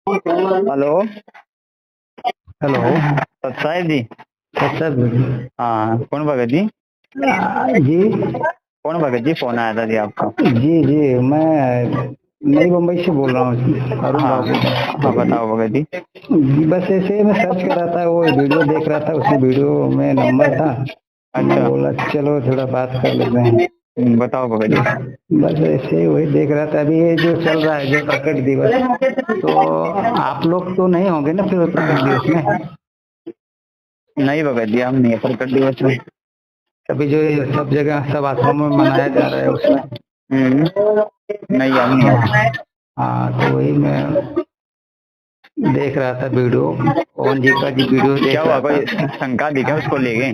Hello. Hello. Sahib जी। अच्छा हाँ, कौन भगत जी? जी कौन भगत जी, फोन आया था जी आपका? जी जी मैं नई मुंबई से बोल रहा हूँ, अरुण हाँ बाबू। हाँ, बताओ भगत जी। बस ऐसे ही मैं सर्च कर रहा था, वो वीडियो देख रहा था, उसमें वीडियो में नंबर था तो मैं अच्छा। बोला चलो थोड़ा बात कर लेते हैं। बताओ भगत जी। बस ऐसे ही वही देख रहा था। अभी ये जो चल रहा है जो प्रकट दिवस, तो आप लोग तो नहीं होंगे ना फिर प्रकट दिवस में? नहीं भगत जी, हम नहीं है प्रकट दिवस में। अभी जो ये सब जगह सब आश्रमों में मनाया जा रहा है उसमें। नहीं, हम नहीं हाँ है। हाँ, तो वही मैं देख रहा था वीडियो, पवन जी का जी वीडियो क्या देख हुआ, रहा कोई था। शंका दिखा उसको ले गए?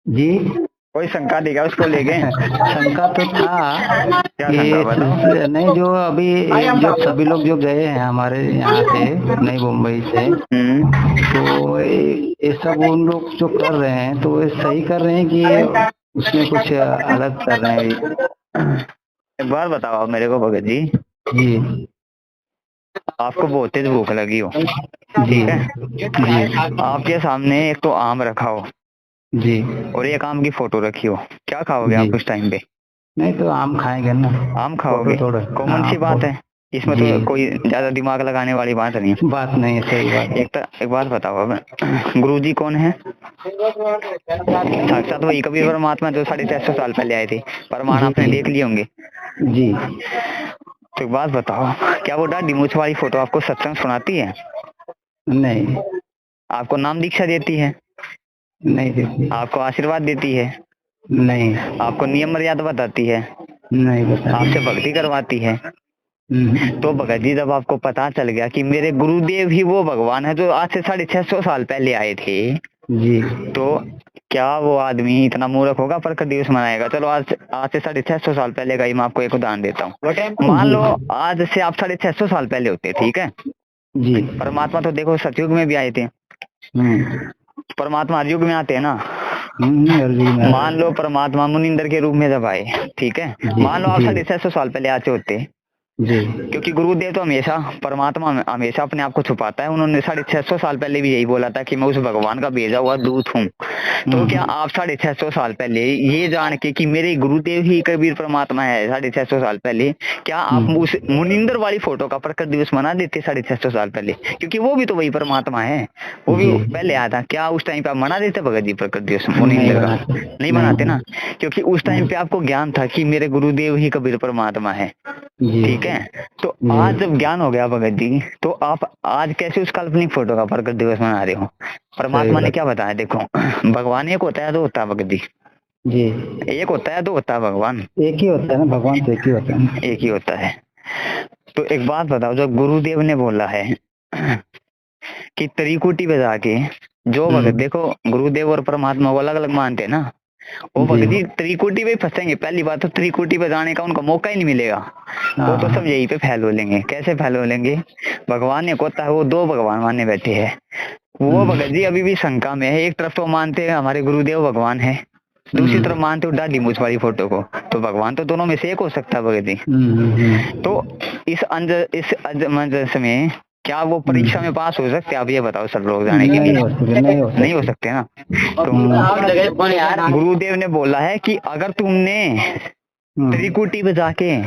जी कोई शंका दिखा उसको ले गए? शंका तो था क्या कि शंका, बताओ। नहीं, जो अभी जो सभी लोग जो गए हैं हमारे यहाँ से, नई मुंबई से, तो ये सब उन लोग जो कर रहे हैं तो ये सही कर रहे हैं कि उसमें कुछ अलग कर रहे हैं? एक बार बताओ आप मेरे को भगत जी। जी आपको बहुत तेज भूख लगी हो, जी ठीक है? जी आपके सामने एक तो आम रखा हो जी और एक आम की फोटो रखी हो, क्या खाओगे जी। आप उस टाइम पे? नहीं तो आम खाएंगे ना, आम फोटो खाओगे। थोड़ा। कॉमन हाँ सी बात है, इसमें जी, तो कोई ज्यादा दिमाग लगाने वाली बात नहीं है। बात नहीं है, सही बात है। एक बात बताओ अब, गुरु जी कौन है? साक्षात वही कबीर परमात्मा जो 650 साल पहले आए थे। प्रमाण जी आपने देख लिए होंगे। जी। तो एक बात बताओ, क्या वो दाढ़ी मूछ वाली फोटो आपको सत्संग सुनाती है? नहीं आपको नाम दीक्षा देती है? नहीं देखिए। आपको आशीर्वाद देती है? नहीं आपको नियम मर्यादा बताती है? नहीं बता आपसे रही। भक्ति करवाती है? तो हम्म, भगत जी, जब आपको पता चल गया कि मेरे गुरुदेव ही वो भगवान है जो आज से 650 साल पहले आए थे, जी तो क्या वो आदमी इतना मूर्ख होगा प्रकट दिवस मनाएगा? चलो आज आज से 650 साल पहले का ही मैं आपको एक उदाहरण देता हूँ। मान जी लो आज से आप 650 साल पहले होते, ठीक है? जी। परमात्मा तो देखो सतयुग में भी आए थे। हम्म परमात्मा हर युग में आते हैं ना। अर्जी में मान लो परमात्मा मुनिंदर के रूप में जब आए, ठीक है? जी मान लो आप जी 650 साल पहले आते होते, जी क्योंकि गुरुदेव तो हमेशा, परमात्मा हमेशा अपने आप को छुपाता है। उन्होंने 650 साल पहले भी यही बोला था कि मैं उस भगवान का भेजा हुआ दूत हूँ। तो क्या आप 650 साल पहले ये जान के कि मेरे गुरुदेव ही कबीर परमात्मा है 650 साल पहले, क्या आप हम्म, उस मुनिंदर वाली फोटो का प्रकट दिवस मना देते 650 साल पहले? क्योंकि वो भी तो वही परमात्मा है, वो भी जी पहले आया था। क्या उस टाइम पे आप मना देते भगत जी प्रकट दिवस नहीं मुनिंदर का? बनाते। नहीं बनाते नहीं ना, क्योंकि उस टाइम पे आपको ज्ञान था कि मेरे गुरुदेव ही कबीर परमात्मा है, जी ठीक है? तो जी। आज जब ज्ञान हो गया भगत जी, तो आप आज कैसे उस काल्पनिक फोटो का प्रकट दिवस मना रहे हो? सही परमात्मा ने बात। क्या बताया, देखो। भगवान एक होता है, दो होता है भगत जी? जी, एक होता है, दो होता है भगवान? एक ही होता है ना, भगवान तो एक ही होता है ना। एक ही होता है। तो एक बात बताओ, जब गुरुदेव ने बोला है कि त्रिकुटी बजा के, जो भगत हम्म, देखो, गुरुदेव और परमात्मा को अलग अलग मानते हैं ना, वो जी भगत जी त्रिकुटी पे फंसेंगे। पहली बात तो त्रिकुटी पे जाने का उनका मौका ही नहीं मिलेगा। वो तो सब हाँ यहीं पे फैल हो लेंगे। कैसे फैल हो लेंगे? भगवान एक होता है, वो दो भगवान मानने बैठे हैं। वो भगत जी अभी भी शंका में है। एक तरफ तो मानते हैं हमारे गुरुदेव भगवान है, दूसरी तरफ हम्म मानते हो दाढ़ी मूछ वाली फोटो को। तो भगवान तो दोनों में से एक हो सकता है भगत जी। तो इस अजमंजस में क्या वो परीक्षा में पास हो सकते हैं? आप ये बताओ, सब लोग जाने के नहीं लिए। हो सकते, नहीं हो नहीं हो सकते। सकते ना। हम्म तो गुरुदेव ने बोला है कि अगर तुमने हम्म त्रिकुटी पे जाके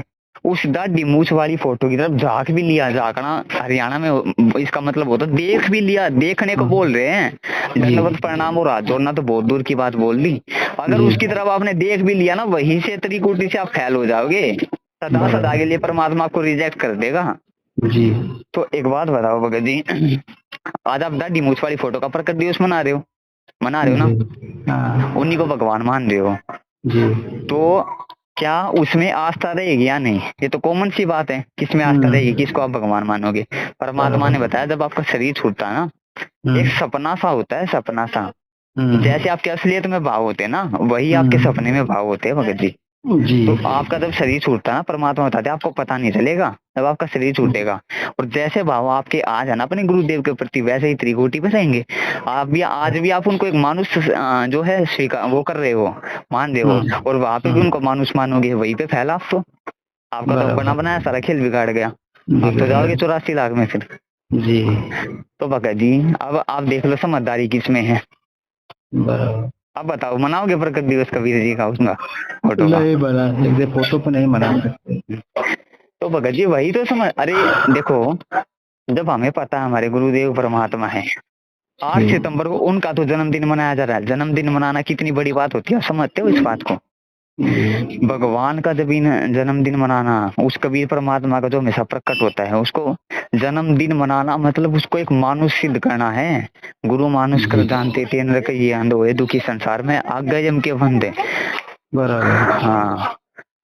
उस दाढ़ी मूछ वाली फोटो की तरफ झांक भी लिया, झांकना हरियाणा में इसका मतलब होता है देख भी लिया, देखने को बोल रहे हैं। जी दंडवत प्रणाम और हाथ जोड़ना तो बहुत दूर की बात बोल दी। अगर जी उसकी तरफ आपने देख भी लिया ना, वहीं से त्रिकुटी से आप फैल हो जाओगे, सदा सदा के बराबर। लिए परमात्मा आपको रिजेक्ट कर देगा। जी तो एक बात बताओ भगत जी, आज आप दाढ़ी मूछ वाली फोटो का प्रकट दिवस मना रहे हो जी ना, हाँ उन्हीं को भगवान मान रहे हो। जी। तो क्या उसमें आस्था रहेगी या नहीं? ये तो कॉमन सी बात है, किसमें आस्था रहेगी, किसको आप भगवान मानोगे? परमात्मा ने बराबर। बताया जब आपका शरीर छूटता है ना, एक हम्म सपना सा होता है, सपना सा। जैसे हम्म आपके असलियत में भाव होते हैं ना, वही आपके सपने में हम्म, भाव होते हैं भगत जी। जी तो आपका जब शरीर छूटता है ना, परमात्मा बताते हैं आपको पता नहीं चलेगा जब आपका शरीर छूटेगा। और जैसे भाव आपके आज है ना अपने गुरुदेव के प्रति, वैसे ही त्रिकोटि पे रहेंगे। आप भी आज भी आप उनको एक मानुष जो है स्वीकार वो कर रहे हो, मान रहे हो, और वहां पे भी उनको मानुष मानोगे, वहीं पे फैला आप तो। आपका तो बना बराबर। बनाया सारा खेल बिगाड़ गया। आप तो बिगड़ जाओगे गया। 84 लाख में फिर। जी। तो भगत जी अब आप देख लो समझदारी किसमें है। बराबर। अब बताओ मनाओगे प्रकट दिवस कबीर जी का उसका फोटो का? नहीं बना सकते, फोटो पे नहीं मना सकते। तो भगत जी वही तो समझ, अरे देखो जब हमें पता है हमारे गुरुदेव परमात्मा है, 8 जी। सितंबर को उनका तो जन्मदिन मनाया जा रहा है। जन्मदिन मनाना कितनी बड़ी बात होती है, आप समझते हो इस बात को? जी। भगवान का जब इन जन्मदिन मनाना, उस कबीर परमात्मा का जो हमेशा प्रकट होता है उसको जन्मदिन मनाना, मतलब उसको एक मानुष सिद्ध करना है। गुरु मानुष कर जी। जानते थे नरक ये अंधोए दुखी संसार में आज्ञा जम के बंधे। बराबर। हाँ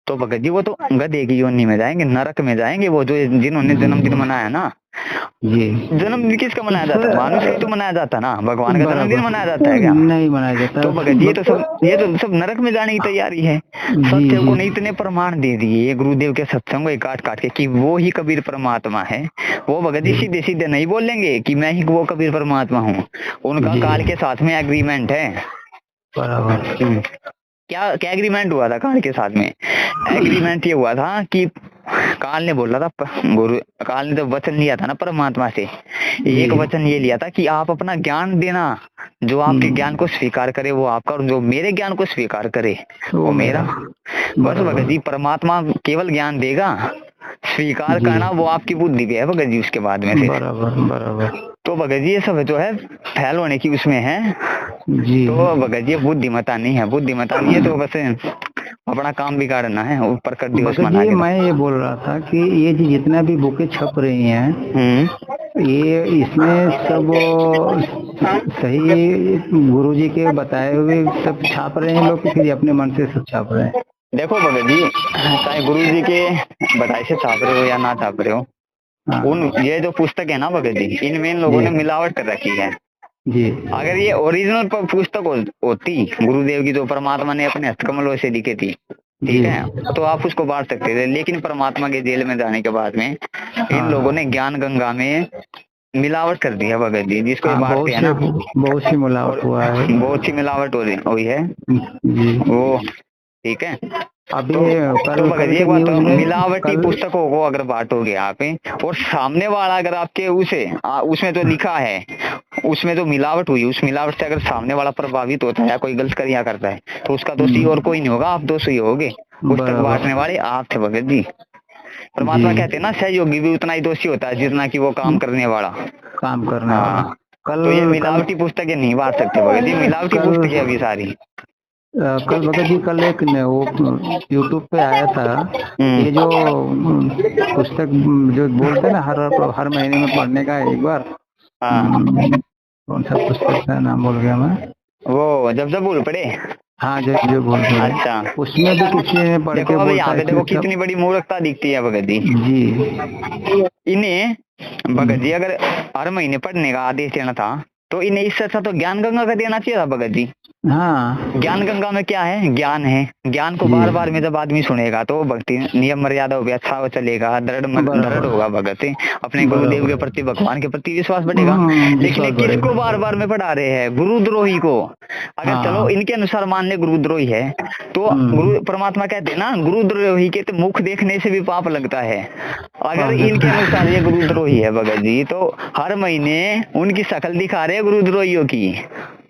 तो भगत जी वो तो गधे की योनि में जाएंगे, नरक में जाएंगे वो जो जिन्होंने जन्मदिन मनाया ना। जी। जन्मदिन किसका मनाया जाता है? मानुष का ही तो मनाया जाता ना, भगवान का जन्मदिन बराबर मनाया जाता है क्या? नहीं मनाया जाता। तो भगत जी ये तो सब नरक में जाने की तैयारी है। जी। सत्य को जी। ने इतने प्रमाण दे दिए गुरुदेव के सत्संग को काट काट के कि वो ही कबीर परमात्मा है। वो भगत जी सीधे सीधे नहीं बोलेंगे कि मैं ही वो कबीर परमात्मा हूँ। उनका जी। काल के साथ में एग्रीमेंट है। बराबर। क्या क्या एग्रीमेंट हुआ था काल के साथ में? एग्रीमेंट ये हुआ था कि काल ने बोला था, गुरु काल ने तो वचन लिया था ना परमात्मा से। एक वचन ये लिया था कि आप अपना ज्ञान देना, जो आपके ज्ञान को स्वीकार करे वो आपका, और जो मेरे ज्ञान को स्वीकार करे वो मेरा। बस भगत जी परमात्मा केवल ज्ञान देगा, स्वीकार करना वो आपकी बुद्धि पे है भगत जी। उसके बाद में फिर बराबर। बराबर। तो भगत जी ये सब जो है फैल होने की उसमें है। जी। तो भगत जी बुद्धिमता नहीं है, बुद्धिमता नहीं है तो बस अपना काम बिगाड़ना है वो प्रकट दिवस मना जी के। मैं ये बोल रहा था कि ये जितना भी बुकें छप रही हैं, ये इसमें सब सही गुरुजी के बताए हुए सब छाप रहे हैं लोग, कि फिर अपने मन से सब छाप रहे हैं? देखो भगत जी चाहे गुरु जी के बताए से छाप रहे हो या ना छाप रहे हो, उन ये जो पुस्तक है ना भगत जी, इनमें इन लोगों ने मिलावट कर रखी है जी। अगर ये ओरिजिनल पुस्तक होती गुरुदेव की, जो परमात्मा ने अपने हस्तकमलों से लिखी थी, ठीक है, तो आप उसको बांट सकते थे। लेकिन परमात्मा के जेल में जाने के बाद में इन लोगों ने ज्ञान गंगा में मिलावट कर दी है भगत जी, जिसको बांटते हैं ना। बहुत सी मिलावट हुआ है, बहुत सी मिलावट हुई है जी। वो, ठीक है। अभी तो कल ये के बात न्यूज में मिलावटी पुस्तकों को अगर बांटोगे आप, और सामने वाला अगर आपके उसमें जो लिखा है उसमें जो मिलावट हुई, उस मिलावट से अगर सामने वाला प्रभावित होता है या कोई गलत क्रिया करता है, तो उसका दोषी और कोई नहीं होगा, आप दोषी होगे। पुस्तक बांटने वाले आप थे भगत जी। परमात्मा कहते हैं ना सहयोगी भी उतना ही दोषी होता है जितना कि वो काम करने वाला। कल तो ये मिलावटी पुस्तकें नहीं बांट सकते भगत जी, मिलावटी पुस्तकें अभी सारी। कल भगत जी कल एक वो यूट्यूब पे आया था, ये जो पुस्तक जो बोलते हैं ना हर महीने में पढ़ने का एक बार, कौन सा पुस्तक का नाम बोल गया मैं, वो जब बोल पड़े। हाँ जो बोल पड़े। अच्छा, उसमें भी किसी ने पढ़ के बोलता है, देखो कितनी बड़ी मूर्खता दिखती है भगत जी। इन्हें भगत जी अगर हर महीने पढ़ने का आदेश देना था तो इन्हें इससे अच्छा तो ज्ञान गंगा का देना चाहिए था भगत जी। हाँ, ज्ञान गंगा में क्या है? ज्ञान है। ज्ञान को बार बार में जब आदमी सुनेगा तो भक्ति नियम मर्यादा भी अच्छा हो चलेगा, दृढ़ होगा भगत, अपने गुरुदेव के प्रति भगवान के प्रति विश्वास बढ़ेगा। लेकिन किसको बार बार में पढ़ा रहे हैं? गुरुद्रोही को। अगर चलो इनके अनुसार मान ले गुरुद्रोही है, तो गुरु परमात्मा कहते हैं ना गुरुद्रोही के तो मुख देखने से भी पाप लगता है। अगर इनके अनुसार ये गुरुद्रोही है भगत जी, तो हर महीने उनकी शक्ल दिखा रहे गुरुद्रोहियों की।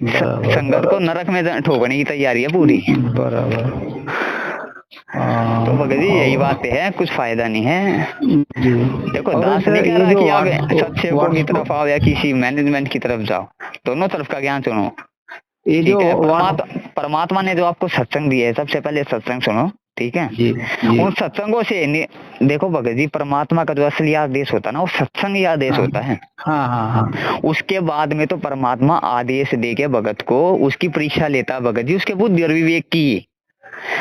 संगत को नरक में ठोकने की तैयारी है पूरी। बराबर। तो भगत जी यही बात है, कुछ फायदा नहीं है। देखो दास नहीं कह रहा कि आप सत्संगों की तरफ आओ या किसी मैनेजमेंट की तरफ जाओ, दोनों तरफ का ज्ञान सुनो। ये जो परमात्मा ने जो आपको सत्संग दिया है, सबसे पहले सत्संग सुनो, ठीक है। उन सत्संगों से देखो भगत जी, परमात्मा का जो असली आदेश होता है ना, वो सत्संग ही आदेश होता है। उसके बाद में तो परमात्मा आदेश दे के भगत को उसकी परीक्षा लेता है भगत जी, उसके बुद्धि और विवेक की।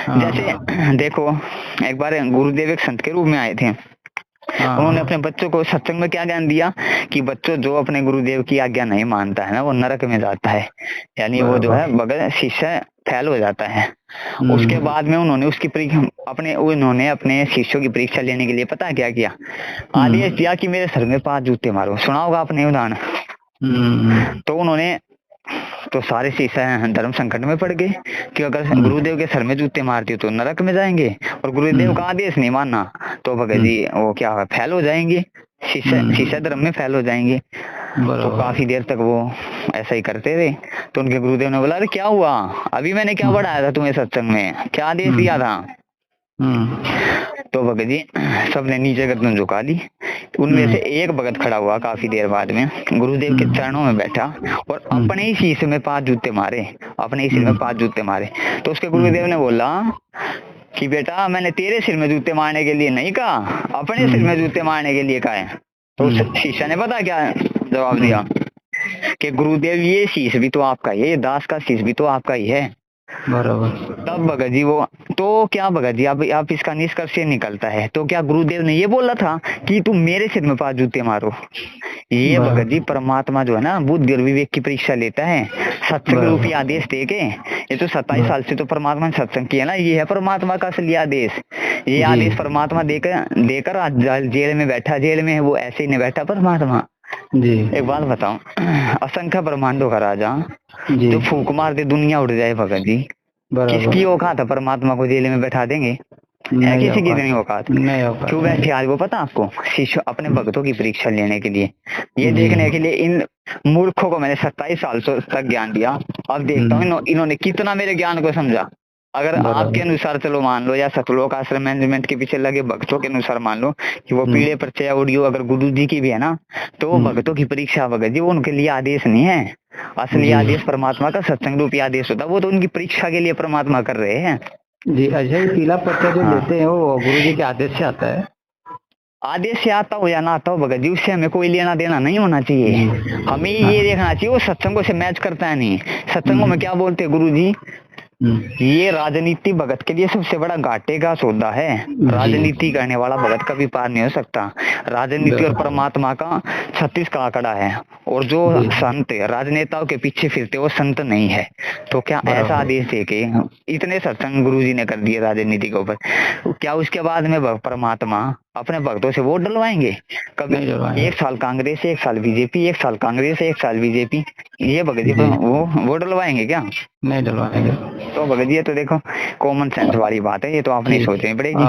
जैसे देखो एक बार गुरुदेव एक संत के रूप में आए थे, उन्होंने अपने बच्चों को सत्संग में क्या ज्ञान दिया कि बच्चों जो अपने गुरुदेव की आज्ञा नहीं मानता है ना, वो नरक में जाता है, यानी वो जो है भगत शिष्य फैल हो जाता है। उसके बाद में उन्होंने उन्होंने अपने शिष्यों की परीक्षा लेने के लिए पता क्या किया? आदेश दिया कि मेरे सर में 5 जूते मारो। सुना होगा आपने उदाहरण। तो उन्होंने तो सारे शिष्य धर्म संकट में पड़ गए कि अगर गुरुदेव के सर में जूते मारते हो तो नरक में जाएंगे, और गुरुदेव का आदेश नहीं मानना तो भगत जी वो क्या फैल हो जाएंगे। शिष्य धर्म में फेल हो जाएंगे। तो काफी देर तक वो ऐसा ही करते थे। तो उनके गुरुदेव ने बोला, अरे क्या हुआ, अभी मैंने क्या पढ़ाया था तुम्हें सत्संग में, क्या आदेश दिया था? तो भगत जी सबने नीचे गर्दन झुका ली। उनमें से एक भगत खड़ा हुआ काफी देर बाद में, गुरुदेव के चरणों में बैठा और अपने ही शीश में 5 जूते मारे, अपने ही सिर में 5 जूते मारे। तो उसके गुरुदेव ने बोला कि बेटा मैंने तेरे सिर में जूते मारने के लिए नहीं कहा, अपने सिर में जूते मारने के लिए कहा है। तो उस शिष्य ने पता क्या जवाब दिया कि गुरुदेव ये शीश भी तो आपका ही है, ये दास का शीश भी तो आपका ही है। बराबर। तब भगत जी वो तो क्या भगत जी आप इसका निष्कर्ष ये निकलता है, तो क्या गुरुदेव ने ये बोला था कि तुम मेरे सिर में 5 जूते मारो? ये भगत जी परमात्मा जो है ना बुद्धि और विवेक की परीक्षा लेता है सत्संग रूपी आदेश दे के। ये तो 27 साल से तो परमात्मा ने सत्संग किया ना, ये है परमात्मा का असली आदेश। ये आदेश परमात्मा देकर आज जेल में बैठा, जेल में वो ऐसे ही नहीं बैठा परमात्मा जी। एक बात बताऊं, असंख्य ब्रह्मांडों का राजा जो फूंक मार दे दुनिया उड़ जाए भगत जी, किसकी औकात है परमात्मा को जेल में बैठा देंगे? है किसी की नहीं औकात। क्यों बैठे आज वो पता आपको? शिष्य अपने भक्तों की परीक्षा लेने के लिए, ये देखने के लिए इन मूर्खों को मैंने 27 साल तक ज्ञान दिया। अब देखता हूँ इन्होंने कितना मेरे ज्ञान को समझा। अगर आपके अनुसार चलो मान लो, या सतलोक आश्रम मैनेजमेंट के पीछे लगे भक्तों के अनुसार मान लो कि वो पीढ़े पर चाहे ऑडियो अगर गुरु जी की भी है ना, तो वो भक्तों की परीक्षा भगत जी वो उनके लिए आदेश नहीं है। असली आदेश परमात्मा का सत्संग रूपी आदेश होता है, वो तो उनकी परीक्षा के लिए परमात्मा कर रहे हैं जी। अच्छा, ये पीला पर्चा जो लेते हैं वो गुरु जी के आदेश से आता है? आदेश से आता हो या ना आता हो भगत जी, उससे हमें कोई लेना देना नहीं होना चाहिए। हमें ये देखना चाहिए वो सत्संगों से मैच करता है नहीं। सत्संगों में क्या बोलते हैं गुरु जी, ये राजनीति भगत के लिए सबसे बड़ा घाटे का सौदा है। राजनीति करने वाला भगत कभी पार नहीं हो सकता। राजनीति और परमात्मा का 36 का आंकड़ा है, और जो संत राजनेताओं के पीछे फिरते वो संत नहीं है। तो क्या ऐसा आदेश है कि इतने सत्संग गुरु जी ने कर दिए राजनीति के ऊपर, क्या उसके बाद में परमात्मा अपने भक्तों से वोट डलवाएंगे? कभी 1 साल कांग्रेस, 1 साल बीजेपी, 1 साल कांग्रेस, 1 साल बीजेपी, ये भगत जी वो डलवाएंगे क्या? नहीं डलवाएंगे। तो भगत जी ये तो देखो कॉमन सेंस वाली बात है, ये तो आपने सोचनी पड़ेगी।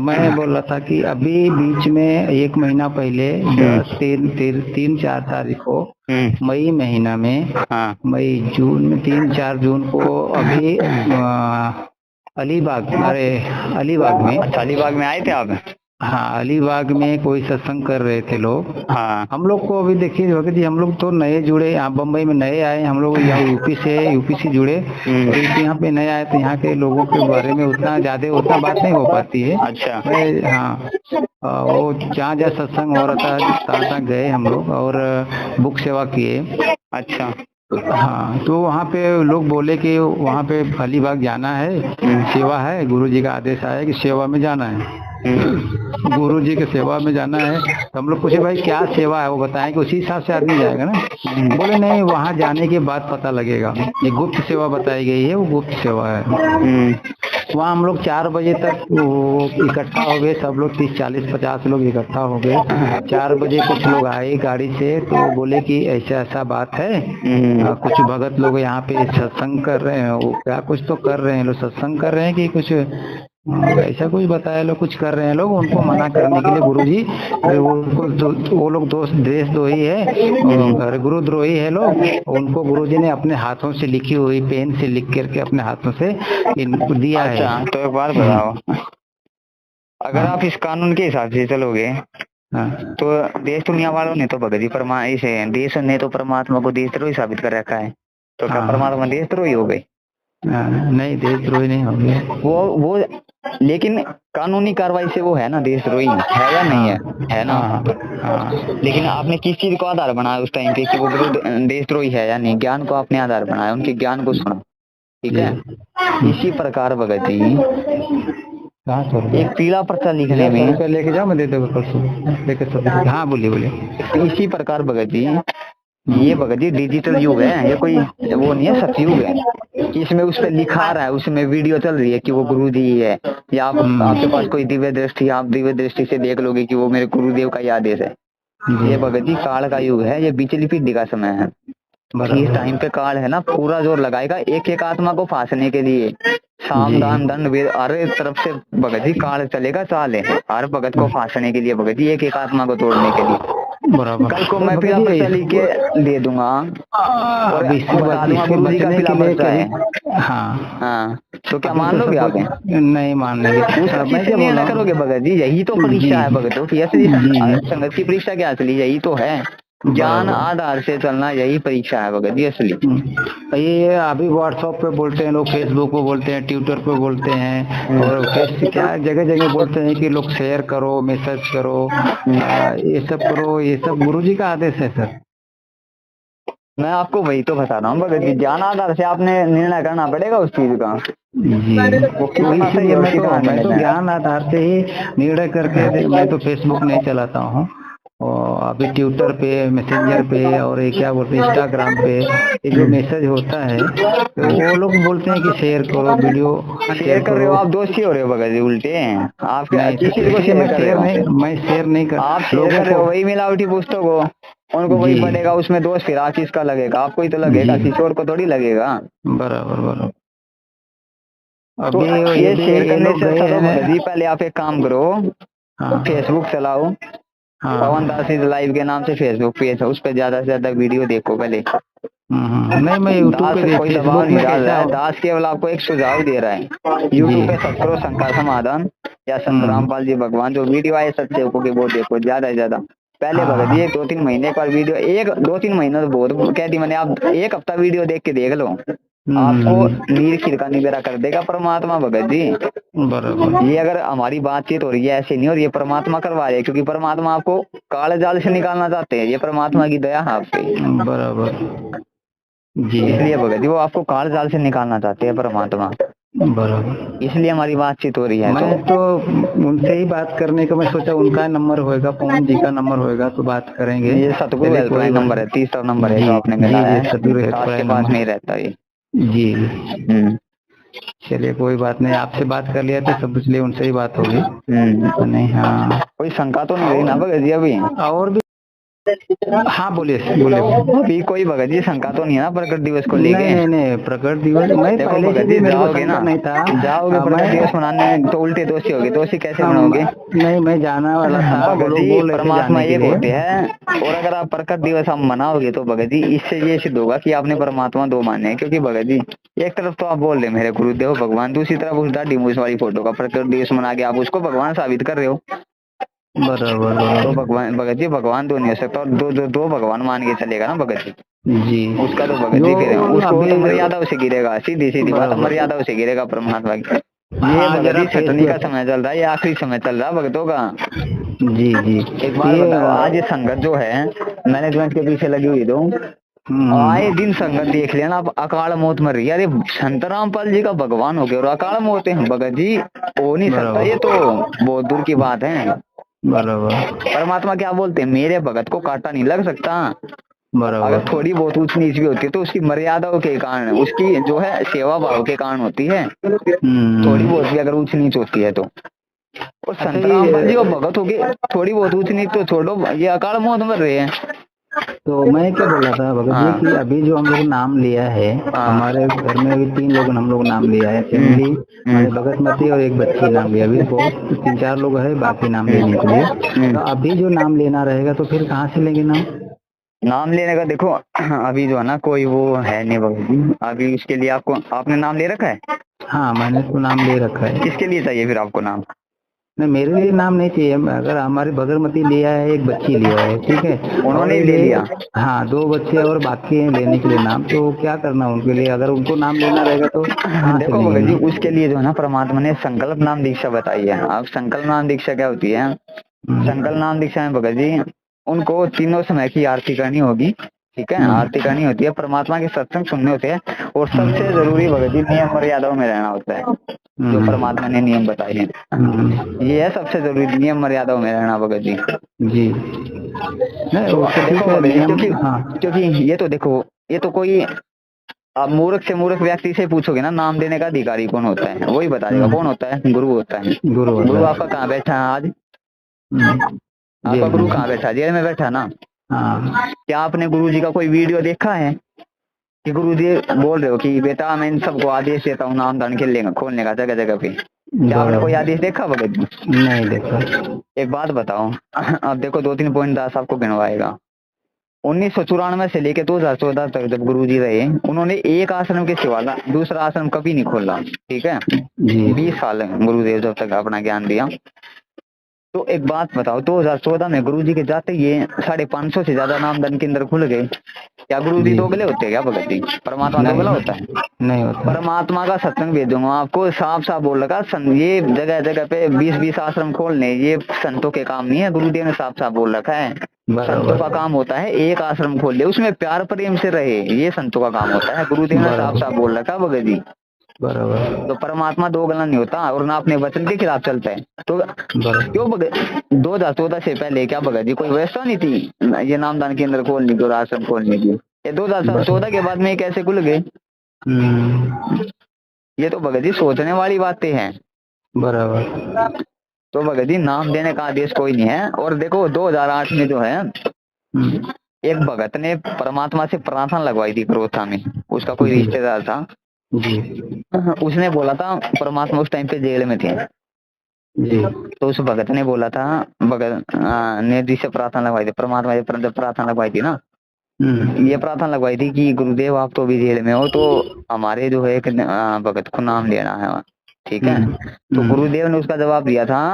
मैं बोल रहा था कि अभी बीच में 1 महीना पहले 3-4 तारीख को मई महीना में, मई जून में 3-4 जून को अभी अलीबाग में, अलीबाग में आए थे आप? हाँ, अलीबाग में कोई सत्संग कर रहे थे लोग। हाँ, हम लोग को अभी देखिए भगत जी, हम लोग तो नए जुड़े, यहाँ बम्बई में नए आए हम लोग, यहाँ यूपी से जुड़े, और यहाँ पे नए आए तो यहाँ के लोगों के बारे में उतना बात नहीं हो पाती है। अच्छा। हाँ, वो जहाँ सत्संग हो रहा था तहाँ गए हम लोग और बुक सेवा किए। अच्छा। हाँ, तो वहाँ पे लोग बोले कि वहाँ पे अलीबाग जाना है, सेवा है, गुरु जी का आदेश आया कि सेवा में जाना है, गुरु जी के सेवा में जाना है। तो हम लोग पूछे भाई क्या सेवा है, वो बताएं कि उसी हिसाब से आदमी जाएगा ना। बोले नहीं, वहाँ जाने के बाद पता लगेगा, ये गुप्त सेवा बताई गई है, वो गुप्त सेवा है। वहाँ हम लोग 4 बजे तक इकट्ठा हो गए, सब लोग 30-40-50 लोग इकट्ठा हो गए। 4 बजे कुछ लोग आए गाड़ी से, तो बोले कि ऐसा बात है, कुछ भगत लोग यहाँ पे सत्संग कर रहे हैं, वो क्या कुछ तो कर रहे हैं लोग, सत्संग कर रहे हैं कि कुछ ऐसा कुछ बताया लोग, कुछ कर रहे हैं लोग। उनको मना करने के लिए गुरुजी, वो लोग देशद्रोही है, गुरुद्रोही है लोग, उनको गुरुजी ने अपने हाथों से लिखी हुई पेन से लिख करके अपने हाथों से इनको दिया है। तो एक बार बताओ, अगर आप इस कानून के हिसाब से चलोगे तो देश दुनिया वालों ने तो भगत जी देश ने तो परमात्मा को देशद्रोही साबित कर रखा है, तो क्या परमात्मा देशद्रोही हो गई? नहीं, देशद्रोही नहीं हो गया वो, लेकिन कानूनी कार्रवाई से वो है ना देशद्रोही, है या नहीं है ना? लेकिन आपने किस चीज को आधार बनाया उस टाइम पे कि वो देशद्रोही है या नहीं? ज्ञान को आपने आधार बनाया, उनके ज्ञान को सुना, ठीक है? इसी प्रकार भगत जी एक पीला पर्चा लिखने में लेके जाओ, मैं दे दूंगा परसों। हाँ बोलिए। इसी प्रकार भगत जी, ये भगत जी डिजिटल युग है, ये कोई वो नहीं है, सतयुग है। इसमें उस पर लिखा रहा है, उसमें वीडियो चल रही है कि वो गुरु जी है, या आपके पास कोई दिव्य दृष्टि, आप दिव्य दृष्टि से देख लोगे कि वो मेरे गुरुदेव का ही आदेश है। ये भगत जी काल का युग है, ये बिचली पीढ़ी का समय है। इस टाइम पे काल है ना पूरा जोर लगाएगा एक एक आत्मा को फांसने के लिए। साम दान दंड वेद हर तरफ से भगत जी काल चलेगा, चाल है हर भगत को फांसने के लिए भगत जी, एक एक आत्मा को तोड़ने के लिए। बराबर। कल को मैं फिर पर्चा लिखे दे दूंगा और बता दूंगा गुरु जी का फिर पर्चा है। हाँ हाँ, तो क्या मान लोगे आप? नहीं मान लेंगे। नहीं करोगे भगत जी, यही तो परीक्षा है भगतों की असली। संगत की परीक्षा क्या असली, यही तो है। ज्ञान आधार से चलना, यही परीक्षा है भगत जी असली। ये अभी व्हाट्सएप पे बोलते हैं लोग, फेसबुक पे बोलते हैं, ट्विटर पे बोलते हैं, और क्या जगह जगह बोलते हैं कि लोग शेयर करो, मैसेज करो, ये सब करो। ये सब गुरुजी का आदेश है सर। मैं आपको वही तो बता रहा हूँ भगत जी, ज्ञान आधार से आपने निर्णय करना पड़ेगा उस चीज का जी। इसीलिए मैं तो ज्ञान आधार से ही निर्णय करके, मैं तो फेसबुक नहीं चलाता हूँ, और अभी ट्विटर पे, मैसेंजर पे, और ये क्या बोलते हैं इंस्टाग्राम पे, ये जो मैसेज होता है तो वो लोग बोलते हैं कि शेयर करो, वीडियो शेयर कर रहे हो आप, दोस्ती हो रहे हो भगत जी, उल्टे हैं आप। मैं शेयर नहीं कर, आप शेयर कर रहे हो वही मिलावटी पुस्तक हो, उनको वही पड़ेगा, उसमें दोष फिर आप किसका लगेगा, आपको ही तो लगेगा, किसी और को थोड़ी लगेगा। बराबर बराबर। तो ये शेयर करने से अच्छा तो भगत जी पहले आप एक काम करो, फेसबुक चलाओ, पवन दास इज लाइव के नाम से फेसबुक पेज है, उस पर ज्यादा से ज्यादा वीडियो देखो पहले। नहीं मैं यूट्यूब पे कोई दबाव नहीं डाल रहा है, दास केवल आपको एक सुझाव दे रहा है। यूट्यूब पे सर्च करो शंकर समाधान या संत रामपाल जी भगवान, जो वीडियो आए सच्चे को वो देखो ज्यादा से ज्यादा। पहले भगत जी 2-3 महीने का वीडियो, 1-2-3 महीना तो बहुत कह दी मैंने, आप 1 हफ्ता वीडियो देख के देख लो, आपको नीर खीर का निबेरा कर देगा परमात्मा भगत जी। बराबर। ये अगर हमारी बातचीत हो रही है ऐसे नहीं हो रही है, परमात्मा करवा रहे हैं, क्योंकि परमात्मा आपको काले जाल से निकालना चाहते हैं, ये परमात्मा की दया है आप पे। बराबर जी। इसलिए भगत जी वो आपको काले जाल से निकालना चाहते हैं परमात्मा। बराबर, इसलिए हमारी बातचीत हो रही है। मैं तो उनसे ही बात करने का मैं सोचा, उनका नंबर होएगा, पवन जी का नंबर होएगा तो बात करेंगे। ये सतगुरु हेल्पलाइन नंबर है, 3रा नंबर है जो आपने मिला है, सतगुरु हेल्पलाइन के पास नहीं रहता ये जी। चलिए कोई बात नहीं, आपसे बात कर लिया तो सब, इसलिए उनसे ही बात होगी। नहीं हाँ, कोई शंका तो नहीं रही ना भगत जी अभी? और भी हाँ बोलिए बोलिए। अभी कोई भगत जी शंका तो नहीं है ना प्रकट दिवस को लेके? नहीं नहीं प्रकट दिवस मैं पहले से जाओगे ना, नहीं था जाओगे प्रकट दिवस मनाने तो उल्टे दोषी होगे, दोषी कैसे बनाओगे? नहीं मैं जाना वाला था भगत जी, परमात्मा एक होते हैं, और अगर आप प्रकट दिवस हम मनाओगे तो भगत जी इससे ये सिद्ध होगा कि आपने परमात्मा 2 माने हैं। क्योंकि भगत जी एक तरफ तो आप बोल रहे मेरे गुरुदेव भगवान, दूसरी तरफ उस दाढ़ी मूछ वाली फोटो का प्रकट दिवस मना के आप उसको भगवान साबित कर रहे हो। बराबर। तो भगवान भगत जी भगवान तो नहीं हो सकता, और दो भगवान मान के चलेगा ना भगत जी। उसका तो भगत जी फिर उसको तो मर्यादा से गिरेगा, सीधी बात, मर्यादा से गिरेगा परमात्मा की। ये भगत जी छटनी का समय चल रहा है, ये आखिरी समय चल रहा है भगतों का। जी जी। एक बात बताओ, आज ये संगत जो है मैनेजमेंट के पीछे लगी हुई, तो आए दिन संगत देख लेना, आप अकाल मौत मर रही है। अरे संत रामपाल जी का भगवान हो गया और अकाल मौत है भगत जी, हो नहीं सकता, ये तो बहुत दूर की बात है। बराबर। परमात्मा क्या बोलते हैं, मेरे भगत को काटा नहीं लग सकता। बराबर। अगर थोड़ी बहुत ऊंच नीच भी होती है तो उसकी मर्यादाओं के कारण, उसकी जो है सेवा भाव के कारण होती है। थोड़ी बहुत भी अगर ऊंच नीच होती है तो, और संत रामपाल जी वो भगत हो गए, थोड़ी बहुत ऊंच नीच तो छोड़ो, ये अकाल मौत मर रहे हैं। तो मैं क्या बोल रहा था भगत जी कि अभी जो हम लोग नाम लिया है, हमारे घर में अभी 3 लोग हम लोग नाम लिया है, फैमिली हमारे भगतमती और एक बच्ची नाम लिया, अभी बहुत 3-4 लोग है बाकी नाम लेने के लिए। तो अभी जो नाम लेना रहेगा तो फिर कहाँ से लेंगे नाम लेने का? देखो अभी जो है ना कोई वो है नहीं भगत जी, अभी उसके लिए आपको, आपने नाम ले रखा है? हाँ मैंने तो नाम ले रखा है। किसके लिए चाहिए फिर आपको नाम? नहीं मेरे लिए नाम नहीं चाहिए, अगर हमारी भगतमती लिया है, एक बच्ची लिया है, ठीक है, उन्होंने ले लिया। हाँ 2 बच्चे और बाकी हैं लेने के लिए नाम, तो क्या करना उनके लिए, अगर उनको नाम लेना रहेगा तो देखो भगत जी उसके लिए जो है ना परमात्मा ने संकल्प नाम दीक्षा बताई है। अब संकल्प नाम दीक्षा क्या होती है? संकल्प नाम दीक्षा में भगत जी उनको तीनों समय की आरती करनी होगी, ठीक है, आरती करनी होती है, परमात्मा के सत्संग सुनने होते हैं, और सबसे जरूरी भगत जी नियम मर्यादाओं में रहना होता है, जो परमात्मा ने नियम बताए हैं। ये है सबसे जरूरी, नियम मर्यादाओं में रहना भगत जी। जी तो देखो क्योंकि ये तो देखो, ये तो कोई आप मूर्ख से मूर्ख व्यक्ति से पूछोगे ना नाम देने का अधिकारी कौन होता है, वही बता देगा कौन होता है, गुरु होता है। गुरु आपका कहाँ बैठा है आज? आपका गुरु कहाँ बैठा? जेल में बैठा ना। क्या आपने गुरु जी का कोई वीडियो देखा है? कि गुरुजी बोल रहे हो कि बेटा मैं इन सबको आदेश देता हूँ नाम दान खेलने का खोलने का जगह जगह पे, क्या आपने कोई आदेश देखा भगत जी? नहीं देखा। एक बात बताओ, अब देखो 2-3 पॉइंट दास आपको गिनवाएगा। 1994 से लेके 2014 तक जब गुरुजी रहे, उन्होंने एक आश्रम के सिवा दूसरा आश्रम कभी नहीं खोला, ठीक है? 20 साल गुरुदेव जब तक अपना ज्ञान दिया। तो एक बात बताओ, 2014 में गुरुजी के जाते ये 550 से ज्यादा नामदान केंद्र खुल गए, क्या गुरुजी दोगले होते हैं क्या भगत जी? परमात्मा दोगला होता है? नहीं होता। परमात्मा का सत्संग भेजूंगा आपको, साफ साफ बोल रखा, ये जगह जगह पे 20-20 आश्रम खोलने ये संतों के काम नहीं है, गुरुदेव ने साफ साफ बोल रखा है। संतों का काम होता है एक आश्रम खोल ले, उसमें प्यार प्रेम से रहे, ये संतों का काम होता है, गुरुदेव ने साफ साफ बोल रखा भगत जी। बराबर। तो परमात्मा दोगला नहीं होता और ना अपने वचन के खिलाफ चलता है। तो क्यों भगत 2014 से पहले क्या भगत जी कोई व्यवस्था नहीं थी ये नामदान केंद्र खोलने की और आश्रम खोलने की? ये 2014 के बाद में कैसे खुल गए? ये तो भगत जी सोचने वाली बातें हैं। बराबर। तो भगत जी नाम देने का आदेश कोई नहीं है। और देखो 2008 में जो है एक भगत ने परमात्मा से प्रार्थना लगवाई थी क्रोथा में, उसका कोई रिश्तेदार था जी। उसने बोला था, परमात्मा उस टाइम पे जेल में थे जी। तो उस भगत ने बोला था, भगत ने जिससे प्रार्थना लगवाई थी, परमात्मा से प्रार्थना लगवाई थी ना, ये प्रार्थना लगवाई थी कि गुरुदेव आप तो अभी जेल में हो, तो हमारे जो है एक भगत को नाम लेना है, ठीक है? तो गुरुदेव ने उसका जवाब दिया था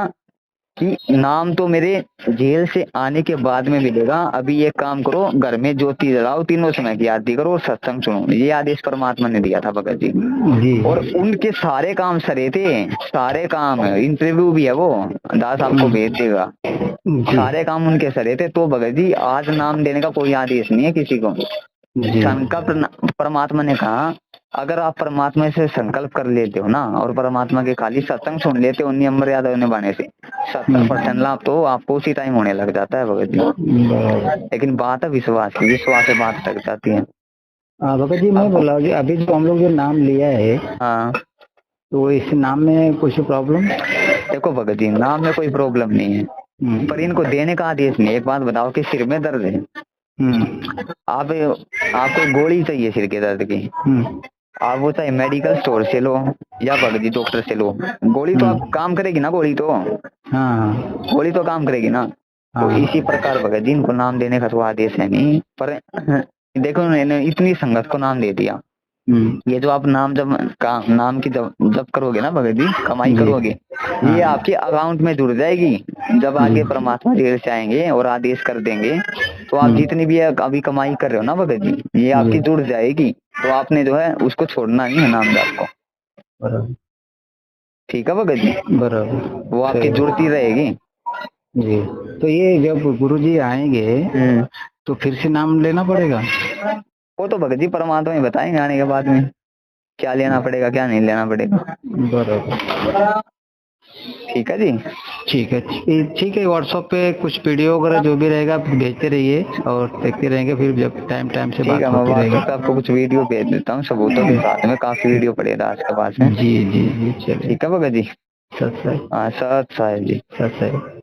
कि नाम तो मेरे जेल से आने के बाद में मिलेगा, अभी एक काम करो, घर में ज्योति जलाओ, तीनों समय की आरती करो और सत्संग सुनो। ये आदेश परमात्मा ने दिया था भगत जी। और उनके सारे काम सरे थे, सारे काम, इंटरव्यू भी है वो दास आपको भेज देगा, सारे काम उनके सरे थे। तो भगत जी आज नाम देने का कोई आदेश नहीं है किसी को। संकल्प परमात्मा ने कहा, अगर आप परमात्मा से संकल्प कर लेते हो ना और परमात्मा के खाली सत्संग सुन लेते हो नियम मर्यादा निभाने से, 70% लाभ तो आपको उसी टाइम होने लग जाता है भगत जी। लेकिन बात है विश्वास की, विश्वास से बात लग जाती है। भगत जी मैं बोला कि अभी जो हम लोग जो नाम लिया है, हाँ, तो इस नाम में कुछ प्रॉब्लम? देखो भगत जी नाम में कोई प्रॉब्लम नहीं है, पर इनको देने का आदेश नहीं। एक बात बताओ कि सिर में दर्द है, आपको गोली चाहिए सिर के दर्द की, आप वो चाहे मेडिकल स्टोर से लो या भगत जी डॉक्टर से लो, गोली तो आप काम करेगी ना, गोली तो गोली तो काम करेगी ना। तो इसी प्रकार भगत जी इनको नाम देने का तो आदेश है नहीं, पर देखो उन्होंने इतनी संगत को नाम दे दिया। ये जो आप नाम नाम की जब करोगे ना भगत जी, कमाई करोगे, ये आपके अकाउंट में जुड़ जाएगी। जब आगे परमात्मा जेल से आएंगे और आदेश कर देंगे, तो आप जितनी भी अभी कमाई कर रहे हो ना भगत जी, ये आपकी जुड़ जाएगी। तो आपने जो है उसको छोड़ना नहीं है नामदार को, ठीक है भगत जी? बराबर, वो आपकी जुड़ती रहेगी जी। तो ये जब गुरुजी आएंगे तो फिर से नाम लेना पड़ेगा? वो तो भगत जी परमात्मा ही बताएंगे आने के बाद में क्या लेना पड़ेगा क्या नहीं लेना पड़ेगा। बराबर, ठीक है जी। ठीक है, ठीक है। व्हाट्सएप पे कुछ वीडियो वगैरह जो भी रहेगा भेजते रहिए और देखते रहेंगे, फिर जब टाइम से बात होती रहेगी। आपको कुछ वीडियो भेज देता हूँ सबूतों के साथ में, काफी वीडियो पड़ेगा आज के पास में। जी जी जी, चलिए, ठीक है भगत जी। सत साहिब। हाँ सत साहिब जी, सत साहिब।